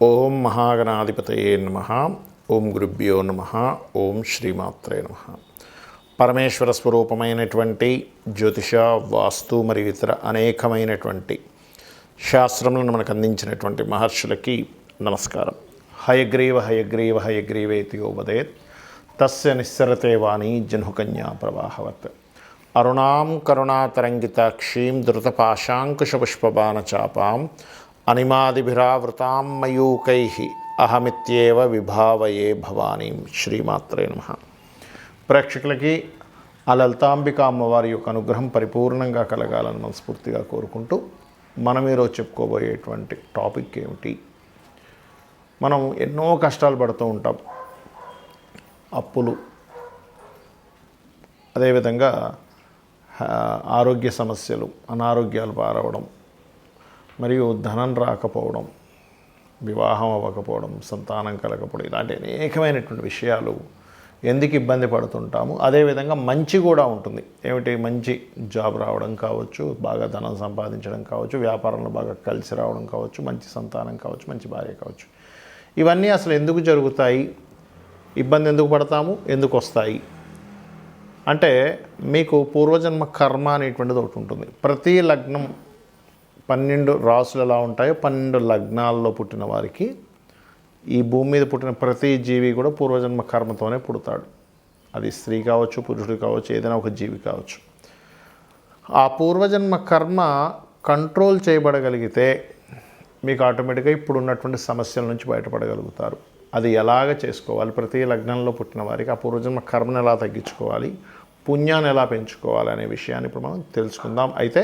ఓం మహాగణాధిపతయే నమః. ఓం గురుభ్యో నమః. ఓం శ్రీమాత్రే నమః. పరమేశ్వర స్వరూపమైనటువంటి జ్యోతిష, వాస్తు మరియు ఇతర అనేకమైనటువంటి శాస్త్రములను మనకు అందించినటువంటి మహర్షులకి నమస్కారం. హయగ్రీవ హయగ్రీవ హయగ్రీవేతి యోవదేత్ తస్య నిస్సరతే వాణి జహ్నుకన్యా ప్రవాహవత్. అరుణాం కరుణాతరంగితాక్షీం ధృతపాశాంకుశపుష్పబాణచాపాం అనిమాదిభిరావృతాం మయూకైః అహమిత్యేవ విభావయే భవానీం. శ్రీమాత్రే నమః. ప్రేక్షకులకి ఆ లలితాంబిక అమ్మవారి యొక్క అనుగ్రహం పరిపూర్ణంగా కలగాలని మనస్ఫూర్తిగా కోరుకుంటూ మనం ఈరోజు చెప్పుకోబోయేటువంటి టాపిక్ ఏమిటి? మనం ఎన్నో కష్టాలు పడుతూ ఉంటాం. అప్పులు, అదేవిధంగా ఆరోగ్య సమస్యలు, అనారోగ్యాలు పారవడం, మరియు ధనం రాకపోవడం, వివాహం అవ్వకపోవడం, సంతానం కలగకపోవడం, ఇలాంటి అనేకమైనటువంటి విషయాలు ఎందుకు ఇబ్బంది పడుతుంటాము. అదేవిధంగా మంచి కూడా ఉంటుంది. ఏమిటి? మంచి జాబ్ రావడం కావచ్చు, బాగా ధనం సంపాదించడం కావచ్చు, వ్యాపారంలో బాగా కలిసి రావడం కావచ్చు, మంచి సంతానం కావచ్చు, మంచి భార్య కావచ్చు. ఇవన్నీ అసలు ఎందుకు జరుగుతాయి? ఇబ్బంది ఎందుకు పడతాము? ఎందుకు వస్తాయి అంటే, మీకు పూర్వజన్మ కర్మ అనేటువంటిది ఒకటి ఉంటుంది. ప్రతి లగ్నం 12 రాసులు ఎలా ఉంటాయో 12 లగ్నాల్లో పుట్టిన వారికి, ఈ భూమి మీద పుట్టిన ప్రతి జీవి కూడా పూర్వజన్మ కర్మతోనే పుడతాడు. అది స్త్రీ కావచ్చు, పురుషుడు కావచ్చు, ఏదైనా ఒక జీవి కావచ్చు. ఆ పూర్వజన్మ కర్మ కంట్రోల్ చేయబడగలిగితే మీకు ఆటోమేటిక్గా ఇప్పుడు ఉన్నటువంటి సమస్యల నుంచి బయటపడగలుగుతారు. అది ఎలాగ చేసుకోవాలి? ప్రతి లగ్నంలో పుట్టిన వారికి ఆ పూర్వజన్మ కర్మను ఎలా తగ్గించుకోవాలి, పుణ్యాన్ని ఎలా పెంచుకోవాలి అనే విషయాన్ని ఇప్పుడు మనం తెలుసుకుందాం. అయితే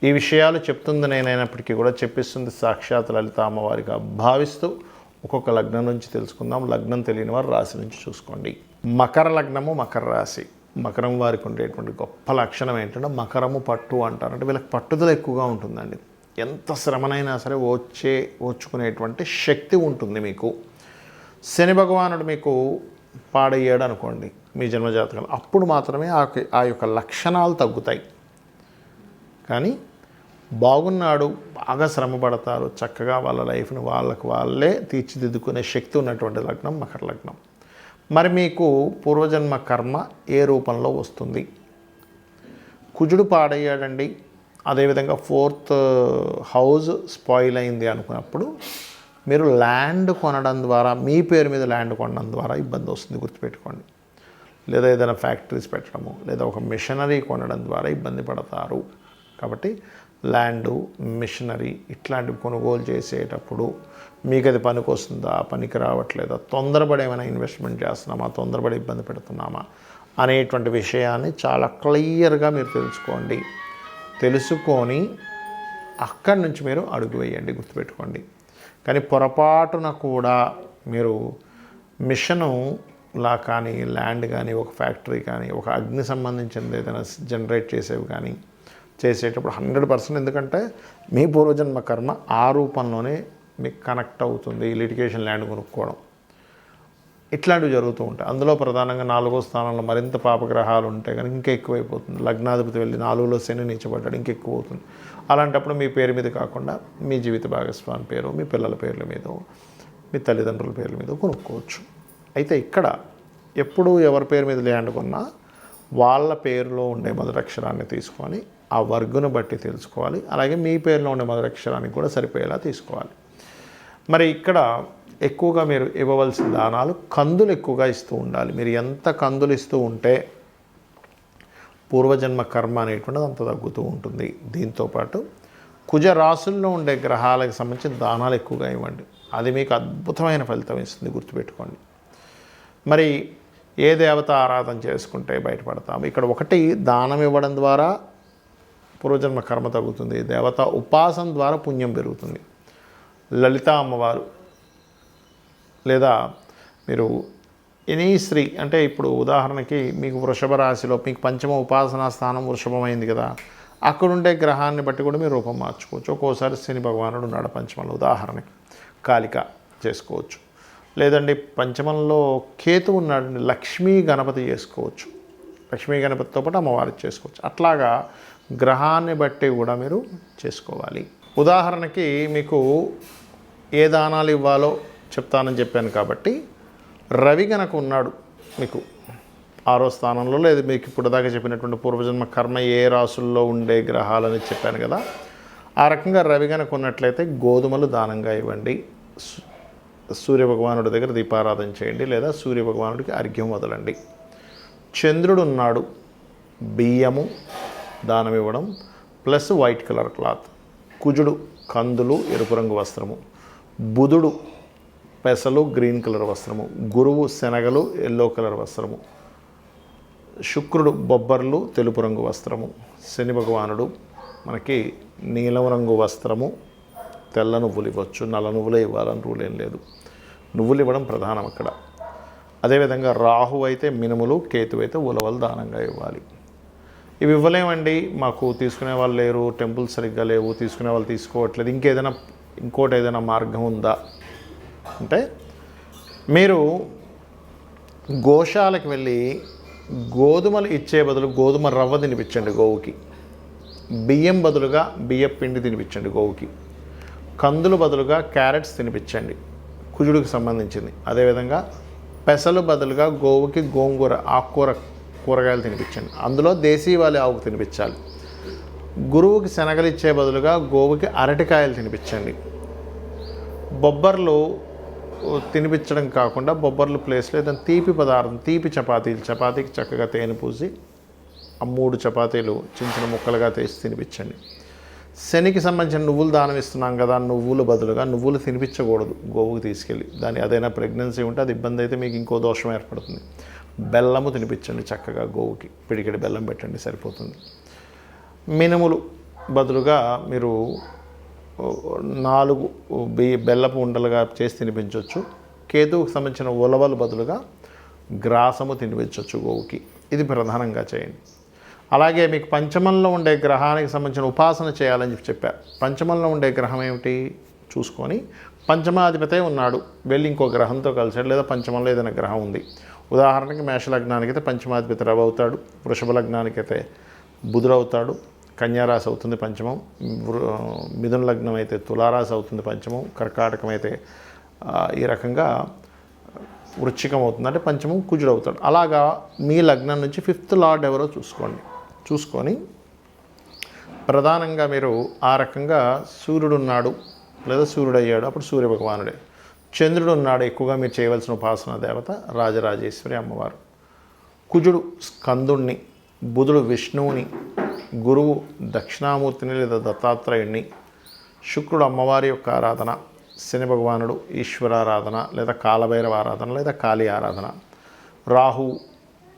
ఈ విషయాలు చెప్తుంది నేనైనప్పటికీ కూడా చెప్పిస్తుంది సాక్షాత్ లలిత అమ్మవారిగా భావిస్తూ ఒక్కొక్క లగ్నం నుంచి తెలుసుకుందాం. లగ్నం తెలియని వారు రాశి నుంచి చూసుకోండి. మకర లగ్నము, మకర రాశి. మకరం వారికి ఉండేటువంటి గొప్ప లక్షణం ఏంటంటే మకరము పట్టు అంటారు. అంటే వీళ్ళకి పట్టుదల ఎక్కువగా ఉంటుందండి. ఎంత శ్రమనైనా సరే ఓర్చుకునేటువంటి శక్తి ఉంటుంది మీకు. శని భగవానుడు మీకు పాడయ్యాడు అనుకోండి మీ జన్మజాతకంలో, అప్పుడు మాత్రమే ఆ యొక్క లక్షణాలు తగ్గుతాయి. కానీ బాగున్నాడు, బాగా శ్రమ పడతారు, చక్కగా వాళ్ళ లైఫ్ని వాళ్ళే తీర్చిదిద్దుకునే శక్తి ఉన్నటువంటి లగ్నం మకర లగ్నం. మరి మీకు పూర్వజన్మ కర్మ ఏ రూపంలో వస్తుంది? కుజుడు పాడయ్యాడండి, అదేవిధంగా 4th హౌస్ స్పాయిల్ అయింది అనుకున్నప్పుడు మీరు ల్యాండ్ కొనడం ద్వారా, మీ పేరు మీద ల్యాండ్ కొనడం ద్వారా ఇబ్బంది వస్తుంది, గుర్తుపెట్టుకోండి. లేదా ఏదైనా ఫ్యాక్టరీస్ పెట్టడము, లేదా ఒక మిషనరీ కొనడం ద్వారా ఇబ్బంది పడతారు. కాబట్టి ల్యాండు, మిషనరీ ఇట్లాంటివి కొనుగోలు చేసేటప్పుడు మీకు అది పనికి వస్తుందా, పనికి రావట్లేదా, తొందరపడి ఏమైనా ఇన్వెస్ట్మెంట్ చేస్తున్నామా, తొందరపడి ఇబ్బంది పెడుతున్నామా అనేటువంటి విషయాన్ని చాలా క్లియర్గా మీరు తెలుసుకోండి. తెలుసుకొని అక్కడి నుంచి మీరు అడుగు వేయండి, గుర్తుపెట్టుకోండి. కానీ పొరపాటున కూడా మీరు మిషనులా కానీ, ల్యాండ్ కానీ, ఒక ఫ్యాక్టరీ కానీ, ఒక అగ్ని సంబంధించినది ఏదైనా జనరేట్ చేసేవి కానీ చేసేటప్పుడు 100%, ఎందుకంటే మీ పూర్వజన్మ కర్మ ఆ రూపంలోనే మీకు కనెక్ట్ అవుతుంది. లిటిగేషన్ ల్యాండ్ కొనుక్కోవడం ఇట్లాంటివి జరుగుతూ ఉంటాయి. అందులో ప్రధానంగా 4వ స్థానంలో మరింత పాపగ్రహాలు ఉంటే కనుక ఇంకా ఎక్కువైపోతుంది. లగ్నాధిపతి వెళ్ళి 4లో శని నీచబడ్డాడు, ఇంకెక్కువ అవుతుంది. అలాంటప్పుడు మీ పేరు మీద కాకుండా మీ జీవిత భాగస్వామి పేరు, మీ పిల్లల పేర్ల మీద, మీ తల్లిదండ్రుల పేర్ల మీద కొనుక్కోవచ్చు. అయితే ఇక్కడ ఎప్పుడు ఎవరి పేరు మీద ల్యాండ్ కొన్నా వాళ్ళ పేరులో ఉండే మొదటి అక్షరాన్ని తీసుకొని ఆ వర్గును బట్టి తెలుసుకోవాలి. అలాగే మీ పేరులో ఉండే మొదటి అక్షరానికి కూడా సరిపోయేలా తీసుకోవాలి. మరి ఇక్కడ ఎక్కువగా మీరు ఇవ్వవలసిన దానాలు, కందులు ఎక్కువగా ఇస్తూ ఉండాలి. మీరు ఎంత కందులు ఇస్తూ ఉంటే పూర్వజన్మ కర్మ అనేటువంటిది అంత తగ్గుతూ ఉంటుంది. దీంతోపాటు కుజ రాశుల్లో ఉండే గ్రహాలకు సంబంధించిన దానాలు ఎక్కువగా ఇవ్వండి. అది మీకు అద్భుతమైన ఫలితం ఇస్తుంది, గుర్తుపెట్టుకోండి. మరి ఏ దేవత ఆరాధన చేసుకుంటే బయటపడతాము? ఇక్కడ ఒకటి, దానం ఇవ్వడం ద్వారా పూర్వజన్మ కర్మ తగ్గుతుంది. దేవత ఉపాసన ద్వారా పుణ్యం పెరుగుతుంది. లలిత అమ్మవారు, లేదా మీరు ఎనీ స్త్రీ, అంటే ఇప్పుడు ఉదాహరణకి మీకు వృషభ రాశిలో మీకు పంచమ ఉపాసనా స్థానం వృషభమైంది కదా, అక్కడుండే గ్రహాన్ని బట్టి కూడా మీరు రూపం మార్చుకోవచ్చు. ఒక్కోసారి శని భగవానుడు ఉన్నాడు పంచమంలో, ఉదాహరణకి కాళిక చేసుకోవచ్చు. లేదండి పంచమంలో కేతు ఉన్నాడండి, లక్ష్మీ గణపతి చేసుకోవచ్చు. లక్ష్మీ గణపతితో పాటు అమ్మవారి చేసుకోవచ్చు. అట్లాగా గ్రహాన్ని బట్టి కూడా మీరు చేసుకోవాలి. ఉదాహరణకి మీకు ఏ దానాలు ఇవ్వాలో చెప్తానని చెప్పాను కాబట్టి రవి గనక ఉన్నాడు మీకు 6వ స్థానంలో, లేదు మీకు ఇప్పుడు దాకా చెప్పినటువంటి పూర్వజన్మ కర్మ ఏ రాసుల్లో ఉండే గ్రహాలని చెప్పాను కదా, ఆ రకంగా రవి గనక ఉన్నట్లయితే గోధుమలు దానంగా ఇవ్వండి, సూర్యభగవానుడి దగ్గర దీపారాధన చేయండి, లేదా సూర్యభగవానుడికి అర్ఘ్యం వదలండి. చంద్రుడు ఉన్నాడు, బియ్యము దానం ఇవ్వడం ప్లస్ వైట్ కలర్ క్లాత్. కుజుడు కందులు ఎరుపు రంగు వస్త్రము, బుధుడు పెసలు గ్రీన్ కలర్ వస్త్రము, గురువు శనగలు ఎల్లో కలర్ వస్త్రము, శుక్రుడు బొబ్బర్లు తెలుపు రంగు వస్త్రము, శని భగవానుడు మనకి నీలం రంగు వస్త్రము, తెల్ల నువ్వులు ఇవ్వచ్చు, నల్ల నువ్వులే ఇవ్వాలని రూల్ ఏం లేదు, నువ్వులు ఇవ్వడం ప్రధానం అక్కడ. అదేవిధంగా రాహు అయితే మినుములు, కేతు అయితే ఉలవలు దానంగా ఇవ్వాలి. ఇవి ఇవ్వలేమండి, మాకు తీసుకునే వాళ్ళు లేరు, టెంపుల్స్ సరిగ్గా లేవు, తీసుకునే వాళ్ళు తీసుకోవట్లేదు, ఇంకోటి ఏదైనా మార్గం ఉందా అంటే, మీరు గోశాలకు వెళ్ళి గోధుమలు ఇచ్చే బదులు గోధుమ రవ్వ తినిపించండి గోవుకి, బియ్యం బదులుగా బియ్యం పిండి తినిపించండి గోవుకి, కందులు బదులుగా క్యారెట్స్ తినిపించండి కుజుడికి సంబంధించింది. అదేవిధంగా పెసలు బదులుగా గోవుకి గోంగూర కూరగాయలు తినిపించండి, అందులో దేశీవాలి ఆవుకు తినిపించాలి. గురువుకి శనగలు ఇచ్చే బదులుగా గోవుకి అరటికాయలు తినిపించండి. బొబ్బర్లు తినిపించడం కాకుండా బొబ్బర్లు ప్లేస్లో ఏదైనా తీపి పదార్థం, తీపి చపాతీకి చక్కగా తేనె పూసి ఆ 3 చపాతీలు చిన్న చిన్న ముక్కలుగా తీసి తినిపించండి. శనికి సంబంధించిన నువ్వులు దానం ఇస్తున్నాం కదా, నువ్వులు బదులుగా నువ్వులు తినిపించకూడదు గోవుకి తీసుకెళ్ళి, అదైనా ప్రెగ్నెన్సీ ఉంటే అది ఇబ్బంది అయితే మీకు ఇంకో దోషం ఏర్పడుతుంది. బెల్లము తినిపించండి చక్కగా గోవుకి, పిడికెడి బెల్లం పెట్టండి సరిపోతుంది. మినుములు బదులుగా మీరు 4 బెల్లపు ఉండలుగా చేసి తినిపించవచ్చు. కేతువుకు సంబంధించిన ఉలవలు బదులుగా గ్రాసము తినిపించవచ్చు గోవుకి, ఇది ప్రధానంగా చేయండి. అలాగే మీకు పంచమంలో ఉండే గ్రహానికి సంబంధించిన ఉపాసన చేయాలని చెప్పారు. పంచమంలో ఉండే గ్రహం ఏమిటి చూసుకొని, పంచమాధిపతే ఉన్నాడు, వెళ్ళి ఇంకో గ్రహంతో కలిసాడు, లేదా పంచమంలో ఏదైనా గ్రహం ఉంది. ఉదాహరణకి మేషలగ్నానికి అయితే పంచమాధిపతి రవి అవుతాడు, వృషభ లగ్నానికి అయితే బుధుడు అవుతాడు, కన్యారాశి అవుతుంది పంచమం, మిథున లగ్నం అయితే తులారాశి అవుతుంది పంచమం, కర్కాటకం అయితే ఈ రకంగా వృశ్చికం అవుతుంది, అంటే పంచమం కుజుడు అవుతాడు. అలాగా మీ లగ్నం నుంచి 5th లార్డ్ ఎవరో చూసుకొని ప్రధానంగా మీరు ఆ రకంగా సూర్యుడు ఉన్నాడు లేదా సూర్యుడు అయ్యాడు, అప్పుడు సూర్యభగవానుడే. చంద్రుడు ఉన్నాడు, ఎక్కువగా మీరు చేయవలసిన ఉపాసన దేవత రాజరాజేశ్వరి అమ్మవారు. కుజుడు స్కందుణ్ణి, బుధుడు విష్ణువుని, గురువు దక్షిణామూర్తిని లేదా దత్తాత్రేయుణ్ణి, శుక్రుడు అమ్మవారి యొక్క ఆరాధన, శని భగవానుడు ఈశ్వరారాధన లేదా కాలభైరవ ఆరాధన లేదా కాళీ ఆరాధన, రాహు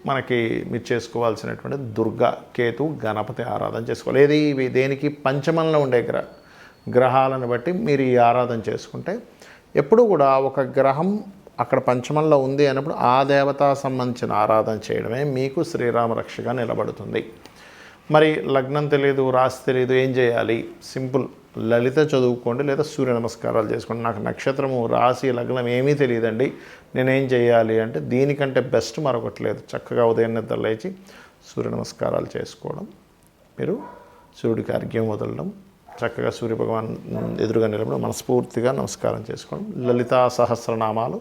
మనకి మీరు చేసుకోవాల్సినటువంటి దుర్గా, కేతు, గణపతి ఆరాధన చేసుకోవాలి. ఏది దేనికి పంచమంలో ఉండే గ్రహాలను బట్టి మీరు ఈ ఆరాధన చేసుకుంటే, ఎప్పుడు కూడా ఒక గ్రహం అక్కడ పంచమంలో ఉంది అన్నప్పుడు ఆ దేవతా సంబంధించిన ఆరాధన చేయడమే మీకు శ్రీరామ రక్షగా నిలబడుతుంది. మరి లగ్నం తెలియదు, రాశి తెలియదు, ఏం చేయాలి? సింపుల్, లలిత చదువుకోండి లేదా సూర్య నమస్కారాలు చేసుకోండి. నాకు నక్షత్రము, రాశి, లగ్నం ఏమీ తెలియదండి, నేనేం చేయాలి అంటే, దీనికంటే బెస్ట్ మరొకటి లేదు. చక్కగా ఉదయం నిద్ర లేచి సూర్య నమస్కారాలు చేసుకోవడం, మీరు సూర్యుడికి అర్ఘ్యం వదలడం, చక్కగా సూర్యభగవాన్ ఎదురుగా నిలబడి మనస్ఫూర్తిగా నమస్కారం చేసుకోవడం, లలితా సహస్రనామాలు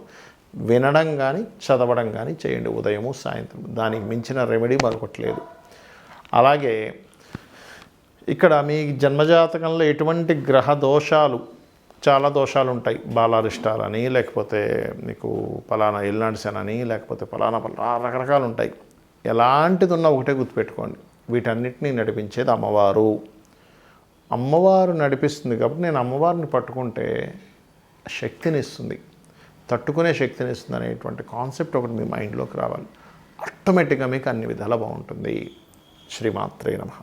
వినడం కానీ చదవడం కానీ చేయండి ఉదయము సాయంత్రం. దానికి మించిన రెమెడీ మరొకటి లేదు. అలాగే ఇక్కడ మీ జన్మజాతకంలో ఎటువంటి గ్రహ దోషాలు, చాలా దోషాలు ఉంటాయి. బాలారిష్టాలని, లేకపోతే మీకు పలానా ఎల్నాడిసనని, లేకపోతే పలానా రకరకాలు ఉంటాయి. ఎలాంటిది ఉన్నా ఒకటే గుర్తుపెట్టుకోండి, వీటన్నిటినీ నడిపించేది అమ్మవారు. అమ్మవారు నడిపిస్తుంది కాబట్టి నేను అమ్మవారిని పట్టుకుంటే శక్తిని ఇస్తుంది, తట్టుకునే శక్తిని ఇస్తుంది అనేటువంటి కాన్సెప్ట్ ఒకటి మీ మైండ్లోకి రావాలి. ఆటోమేటిక్గా మీకు అన్ని విధాలా బాగుంటుంది. శ్రీమాత్రే నమః.